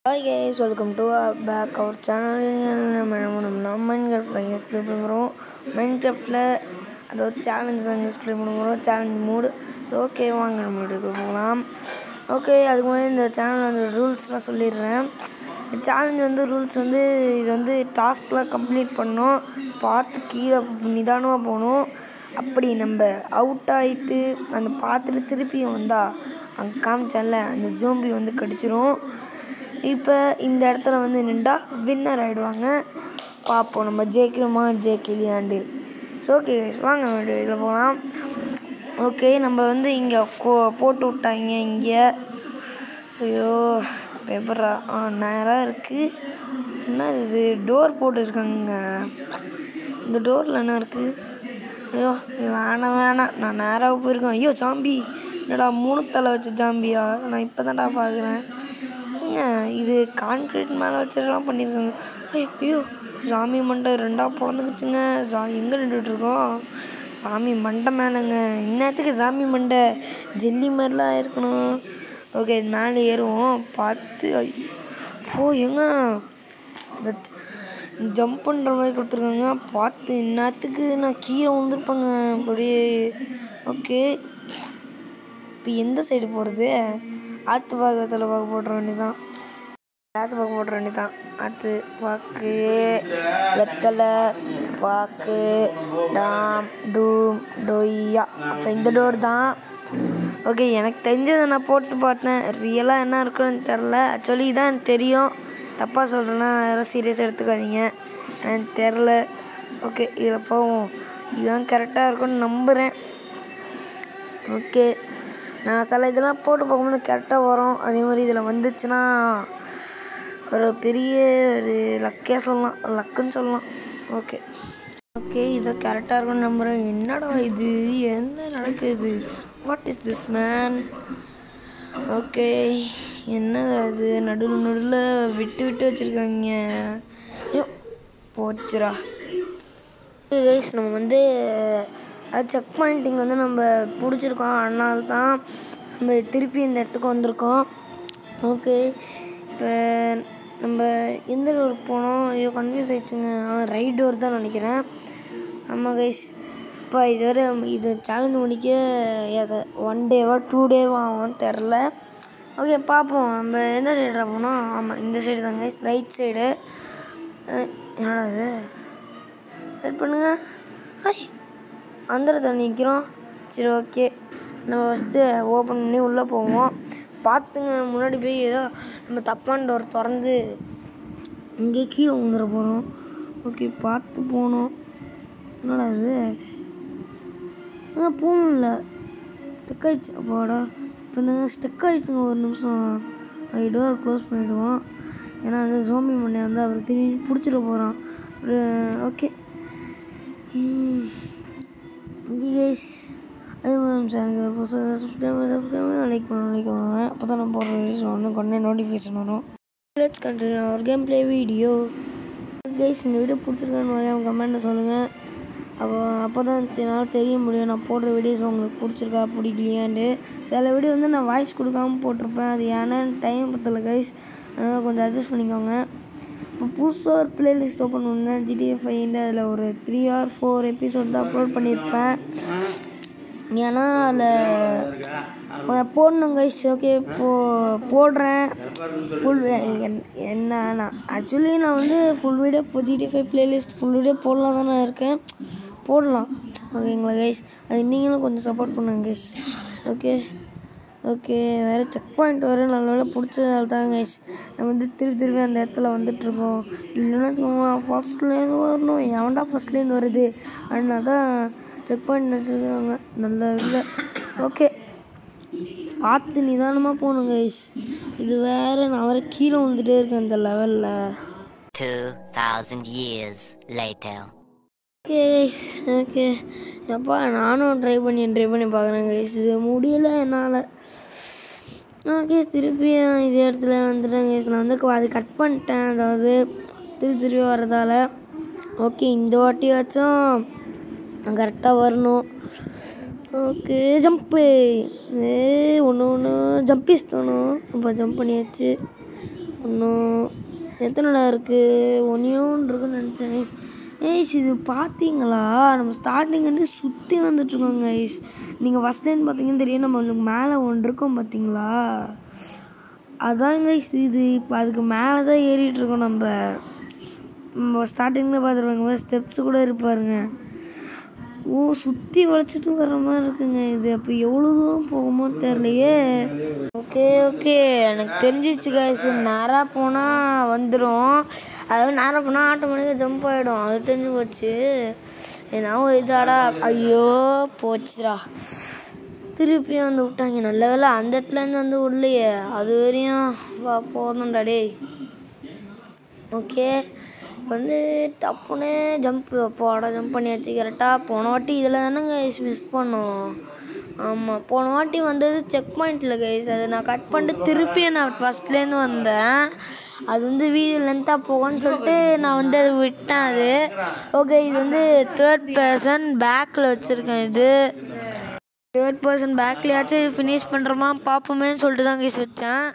Hi guys, welcome to back our channel. நம்ம Minecraft தான் எக்ஸ்பிளே பண்ணுறோம். மைன்கிராஃப்டில் அதாவது சேலஞ்ச் தான் எக்ஸ்பிளே பண்ணுறோம். சேலஞ்ச் மூடு. ஓகே, வாங்க நம்ம வீடியோக்கு போகலாம். ஓகே, அதுக்கு முன்னாடி இந்த சேனல் வந்து ரூல்ஸ்லாம் சொல்லிடுறேன். சேலஞ்ச் ரூல்ஸ் இது டாஸ்க்லாம் கம்ப்ளீட் பண்ணோம். பார்த்து கீழே நிதானமாக போகணும். அப்படி நம்ம அவுட் ஆகிட்டு அந்த பார்த்துட்டு திருப்பி வந்தால் அங்கே காமிச்சால அந்த ஜோம்பி கடிச்சிரும். இப்போ இந்த இடத்துல நின்றா வின்னர் ஆகிடுவாங்க. பார்ப்போம் நம்ம ஜெயிக்கிறோமா ஜெயிக்கலையாண்டு. ஸோ ஓகே, வாங்க வீடியோவில் போகலாம். ஓகே, நம்ம இங்கே போட்டு விட்டாங்க. இங்கே ஐயோ பேப்பரா நேராக இருக்குது. என்ன இது டோர் போட்டுருக்காங்க. இந்த டோரில் என்ன இருக்குது? ஐயோ வேணாம் நான் நேராக போயிருக்கேன். ஐயோ ஜாம்பி, என்னடா 3 தலை வச்ச ஜாம்பியா? நான் இப்போ தான்டா பார்க்குறேன். இது கான்கிரீட் மேலே வச்சுலாம் பண்ணியிருக்காங்க. ஐயோ சாமி மண்டை 2ஆக பிறந்துக்குச்சுங்க. எங்கே நின்றுட்டுருக்கோம்? சாமி மண்டை மேலேங்க. இன்னத்துக்கு சாமி மண்டை ஜெல்லி மாதிரிலாம் இருக்கணும். ஓகே, மேலே ஏறுவோம். பார்த்து எங்க ஜம்ப் பண்ணுற மாதிரி கொடுத்துருக்காங்க. பார்த்து இன்னத்துக்கு நான் கீழே வந்துருப்பேங்க அப்படியே. ஓகே, இப்போ எந்த சைடு போகிறது? ஆற்று பாக்கத்தில் போட்டுற வேண்டியதான். ஆற்று பாக்கு வெத்தலை பாக்கு டாம் டூம் டொய்யா. அப்புறம் இந்த டோர் தான். ஓகே, எனக்கு தெரிஞ்சதை நான் போட்டு பார்த்தேன். ரியலாக என்ன இருக்குன்னு தெரில. ஆக்சுவலி இதான் எனக்கு தெரியும். தப்பாக சொல்கிறேன்னா யாரும் சீரியஸாக எடுத்துக்காதீங்க. எனக்கு தெரில. ஓகே, இதில் போவோம். இதுதான் கரெக்டாக இருக்கும்னு நம்புகிறேன். ஓகே, நான் சில இதெல்லாம் போட்டு பார்க்கும்போது கரெக்டாக வரும். அதே மாதிரி இதில் வந்துச்சுன்னா ஒரு பெரிய ஒரு லக்குன்னு சொல்லலாம். ஓகே, இதை கரெக்டாக இருக்கும்னு நம்புகிறேன். என்னடா இது, என்ன நடக்குது? What is this man? Okay, என்னது அது? நடுவில் விட்டு வச்சுருக்காங்க. ஐயோ போச்சுரா. கைஸ், நம்ம செக் பாயிண்டிங் நம்ம பிடிச்சிருக்கோம். அதனால தான் நம்ம திருப்பி இந்த இடத்துக்கு வந்திருக்கோம். ஓகே, இப்போ நம்ம எந்த டோருக்கு போனோம்? ஐயோ கன்ஃபியூஸ் ஆகிடுச்சுங்க. ரைட் டோர் தான் நினைக்கிறேன். ஆமாம் கைஸ், இப்போ இதுவரை இது சேலஞ்ச் முடிக்க 1 டேவா 2 டேவா ஆகும்னு தெரில. ஓகே, பார்ப்போம். நம்ம எந்த சைடாக போனோம்? ஆமாம், இந்த சைடு தான் கைஸ், ரைட் சைடு. என்னடா இது? வெயிட் பண்ணுங்க. அந்த இடத்துல நிற்கிறோம். சரி, ஓகே, நம்ம ஃபஸ்ட்டு ஓப்பன் பண்ணி உள்ளே போவோம். பார்த்துங்க, முன்னாடி போய் ஏதோ நம்ம தப்பான டோர் திறந்து இங்கே கீழே வந்துட போகிறோம். ஓகே, பார்த்து போகணும். என்னடா இது? போகணும்ல, ஸ்டெக் ஆகிடுச்சு. அப்பாடா, இப்போ இந்த ஸ்டெக் ஆகிடுச்சுங்க. ஒரு நிமிஷம் டோர் க்ளோஸ் பண்ணிவிடுவோம். ஏன்னா ஜோம்பி மண்ணை அவர் திரும்பி பிடிச்சிட போகிறான். ஓகே கைஸ், அதே மாதிரி சேனலுக்கு சப்ஸ்கிரைப் லைக் பண்ணிக்கோங்க. அப்போ தான் நான் போடுற வீடியோஸ் கொண்டே நோட்டிஃபிகேஷன் வரும். Let's continue our game play video. Guys, இந்த வீடியோ பிடிச்சிருக்கான்னு கமெண்ட்டை சொல்லுங்கள். அப்போ தான் என்னால் தெரிய முடியும் நான் போடுற வீடியோஸ் உங்களுக்கு பிடிச்சிருக்கா பிடிக்கலையான்னு. சில வீடியோ நான் வாய்ஸ் கொடுக்காமல் போட்டிருப்பேன். அது ஏன்னா டைம் பத்தலை கைஸ், அதனால் கொஞ்சம் அட்ஜஸ்ட் பண்ணிக்கோங்க. இப்போ புதுசாக ஒரு ப்ளேலிஸ்ட் ஓப்பன் பண்ணேன், GTA 5. அதில் ஒரு 3 or 4 எபிசோட் தான் அப்லோட் பண்ணியிருப்பேன். ஏன்னா அதில் போடணும் கைஸ். ஓகே, போடுறேன் ஃபுல். நான் actually full video GTA 5 playlist full video போடலாம் தானே இருக்கேன். போடலாம். ஓகேங்களா கைஸ்? அது நீங்களும் கொஞ்சம் சப்போர்ட் பண்ணுங்க கைஸ். ஓகே, வேறு செக் பாயிண்ட் வேறு நல்ல பிடிச்சதால தான் கைஸ் நம்ம திருப்பி அந்த இடத்துல வந்துட்டுருக்கோம். இல்லைன்னா ஃபர்ஸ்ட்லேருந்து வரணும். எவன்டா ஃபர்ஸ்ட்லேருந்து வருது? அதனால தான் செக் பாயிண்ட் வச்சுருக்காங்க. நல்ல இல்லை. ஓகே, பார்த்து நிதானமாக போகணும் கைஸ். இது வேறு நான் வேறு கீழே வந்துட்டே இருக்கேன் இந்த லெவலில். 2000 years later. ஓகே எப்பா, நானும் ட்ரை பண்ணி பார்க்குறேன் கைஸ். இது முடியலை என்னால். ஓகே, திருப்பி இதே இடத்துல வந்துட்டேன் கைஸ். நான் அது கட் பண்ணிட்டேன். அதாவது திருப்பி வர்றதால. ஓகே, இந்த வாட்டியாச்சும் கரெக்டாக வரணும். ஓகே, ஜம்ப்பு ஒன்று ஜம்பிஸ் தோணும். இப்போ ஜம்ப் பண்ணியாச்சு. இன்னும் எத்தனைடா இருக்குது? ஒன்று இருக்குன்னு நினச்சேன் கைஸ். இது பார்த்தீங்களா? நம்ம ஸ்டார்டிங் வந்து சுற்றி வந்துட்டுருக்கோங்க கைஸ். நீங்கள் ஃபஸ்ட்லேருந்து பார்த்தீங்கன்னு தெரியும். நம்மளுக்கு மேலே ஒன்று இருக்கோம் பார்த்தீங்களா? அதான் கைஸ் இது. இப்போ அதுக்கு மேலே தான் ஏறிட்டுருக்கோம். நம்ம ஸ்டார்டிங்கில் பார்த்துருவாங்க, ஸ்டெப்ஸு கூட இருப்பாருங்க. சுற்றி வளைச்சிட்டு வர்ற மாதிரி இருக்குங்க இது. அப்போ எவ்வளோ தூரம் போகுமோ தெரியலையே. ஓகே எனக்கு தெரிஞ்சிச்சு கைஸ். நேராக போனால் வந்துடும். அதாவது நேராக போனால் ஆட்டோமேட்டிக்காக ஜம்ப் ஆகிடும். அது தெரிஞ்சு போச்சு. ஏன்னா ஒரு இதாடா, ஐயோ போச்சுடா. திருப்பியும் வந்து விட்டாங்க. நல்ல வேலை அந்த இடத்துலேருந்து வந்து உள்ளையே. அது வரையும் போகணும்டா டேய். ஓகே வந்து டப்புன்னு போட ஜம்ப் பண்ணியாச்சு கரெக்டாக. போன வாட்டி இதில் தானேங்க கைஸ் மிஸ் பண்ணோம். ஆமாம், போன வாட்டி வந்தது செக் பாயிண்ட்டில் கைஸ். அதை நான் கட் பண்ணிட்டு திருப்பியும் நான் ஃபஸ்ட்லேருந்து வந்தேன். அது வந்து வீடியோ லென்த்தாக போகும்னு சொல்லிட்டு நான் வந்து அது விட்டேன். அது ஓகே. இது வந்து 3rd person பேக்கில் வச்சுருக்கேன். இது 3rd person பேக்லேயாச்சும் ஃபினிஷ் பண்ணுறோமா பார்ப்போமேன்னு சொல்லிட்டு தான் கைஸ் வச்சேன்.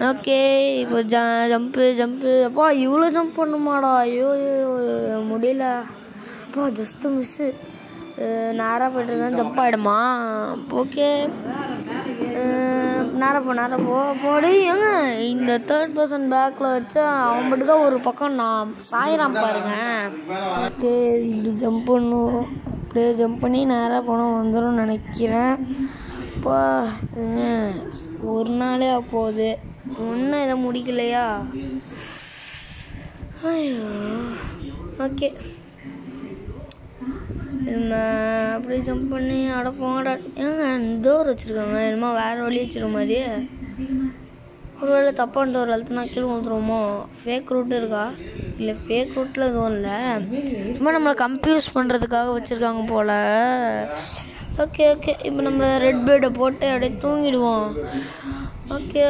ஓகே இப்போ ஜம்ப்பு அப்பா இவ்வளோ ஜம்ப் பண்ணுமாடா? ஐயோ முடியல அப்பா. Just miss. நேராக போய்ட்டு இருந்தால் ஜம்ப் ஆகிடுமா? ஓகே நேராக போடி. ஏங்க இந்த 3rd person பேக்கில் வச்சா அவன் மட்டும் ஒரு பக்கம் நான் சாயிறான் பாருங்க. ஓகே இப்படி ஜம்ப் பண்ணும். அப்படியே ஜம்ப் பண்ணி நேராக போனால் வந்துடும் நினைக்கிறேன். அப்பா ஒரு நாளே போகுது, ஒன்றும் இதை முடிக்கலையா? ஐயோ ஓகே அப்படியே ஜம்ப் பண்ணி அடப்போங்கடா. ஏங்க டோர் வச்சுருக்காங்க, என்னமோ வேறு வழி வச்சுருக்க மாதிரி. ஒரு வேளை தப்பான டோர் அழுத்தினா கீழே வந்துடுவோமோ? ஃபேக் ரூட் இருக்கா? இல்லை ஃபேக் ரூட்டில் எதுவும் இல்லை, சும்மா நம்மளை கன்ஃபியூஸ் பண்ணுறதுக்காக வச்சுருக்காங்க போல். ஓகே இப்போ நம்ம ரெட் பெட்டை போட்டு அப்படியே தூங்கிடுவோம். ஓகே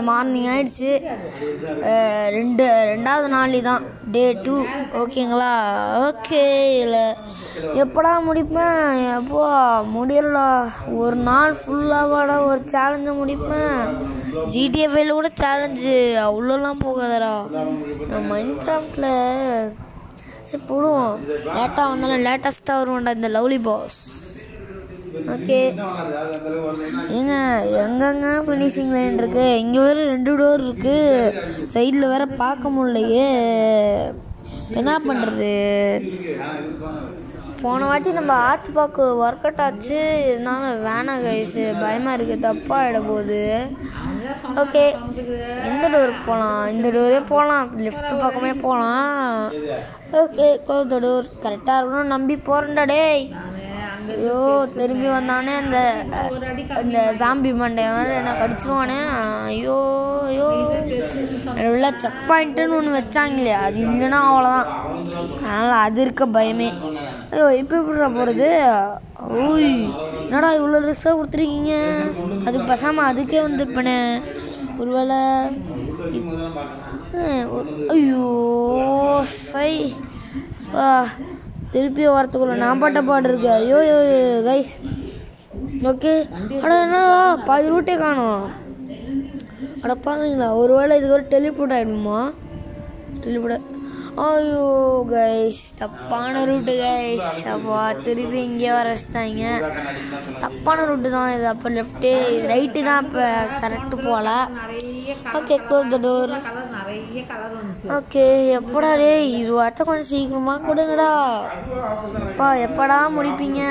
மார்னிங் ஆயிடுச்சு. ரெண்டாவது நாள் தான், டே 2. ஓகேங்களா? ஓகே இல்லை எப்படா முடிப்பேன்? எப்போ முடியலடா. ஒரு நாள் ஃபுல்லாகவாடா ஒரு சேலஞ்சை முடிப்பேன். GTA 5 கூட சேலஞ்சு அவ்வளோலாம் போகாதடா. நான் மைன்கிராஃப்டில் சரி போடுவோம். லேட்டாக வந்தாலும் லேட்டஸ்ட்டாக வருவோம்டா இந்த லவ்லி பாஸ். ஓகே எங்கெங்க ஃபினிஷிங் லைன் இருக்குது? இங்கே வேறு 2 டோர் இருக்குது, சைடில் வேறு பார்க்க முடியலையே. என்ன பண்ணுறது? போன வாட்டி நம்ம ஆத்துப்பாக்கு ஒர்க் அவுட் ஆச்சு, இருந்தாலும் வேணாம் கைஸு, பயமாக இருக்குது, தப்பாக ஆகிட போகுது. ஓகே எந்த டோருக்கு போகலாம்? இந்த டோரே போகலாம், லெஃப்ட் பக்கமே போகலாம். Okay close the door. கரெக்டாக இருக்கணும் நம்பி போகிறேன்டா டேய். ஐயோ திரும்பி வந்தானே அந்த ஜாம்பி மண்டை மாதிரி என்ன கடிச்சிருவானே. ஐயோ உள்ள செக் பாயிண்ட்டுன்னு ஒன்று வச்சாங்களே, அது இல்லைன்னா அவ்வளோதான். அதனால் அது இருக்க பயமே. ஐயோ இப்போ எப்படிடா போகிறது? ஓய் என்னடா இவ்வளோ ரிஸ்க்காக கொடுத்துருக்கீங்க? அது பேசாமல் அதுக்கே வந்துருப்பேனே ஒரு வேளை. ஐயோ சை திருப்பி வரத்துக்குள்ள நான் பாட்ட பாடு இருக்கு. ஐயோ கைஸ். ஓகே என்ன பாதி ரூட்டே காணும். பாருங்களா, ஒரு வேளை இதுக்கு ஒரு டெலிபோர்ட் ஆகிடுமா? ஐயோ கைஸ் தப்பான ரூட்டு கைஸ். அப்பா திருப்பி இங்கே வர வச்சுட்டாங்க. தப்பான ரூட்டு தான் இது. அப்போ லெஃப்ட்டு ரைட்டு தான் இப்போ கரெக்டு போகல. Okay close the door. Okay எப்படா ரே இதுவாச்சும் கொஞ்சம் சீக்கிரமாக கொடுங்கடா. அப்பா எப்படா முடிப்பீங்க?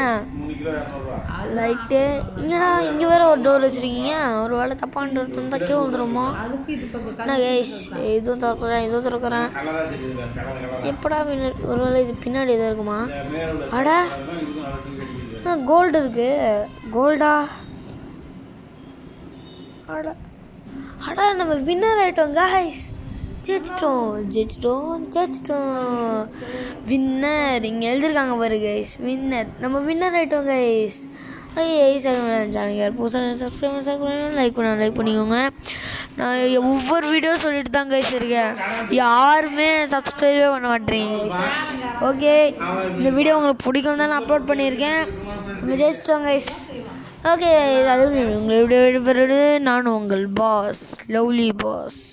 லைட்டு இங்கடா, இங்கே வேற ஒரு டோர் வச்சுருக்கீங்க. ஒரு வேளை தப்பான டோர் தந்தா கீழே வந்துடுமா? என்ன கைஸ் இதுவும் திறக்கிறேன். எப்படா ஒரு வேளை இது பின்னாடி எதாவது இருக்குமா? அடா கோல்டு இருக்கு. கோல்டா? அடா நம்ம வின்னர் ஆகிட்டோம் கைஸ். ஜெயிச்சிட்டோம். வின்னர் இங்கே எழுதிருக்காங்க பாரு கைஸ், வின்னர். நம்ம வின்னர் ஆகிட்டோம் கைஸ். லைக் பண்ணிக்கோங்க. நான் ஒவ்வொரு வீடியோ சொல்லிட்டு தான் கைஸ் இருக்கேன், யாருமே சப்ஸ்கிரைபே பண்ண மாட்டேறீங்க கைஸ். ஓகே இந்த வீடியோ உங்களுக்கு பிடிக்கும் தான் நான் அப்லோட் பண்ணியிருக்கேன். நம்ம ஜெயிச்சிட்டோம் கைஸ். ஓகே, அதுவும் உங்களை விட விடுபடுறது நான் உங்கள் பாஸ், லவ்லி பாஸ்.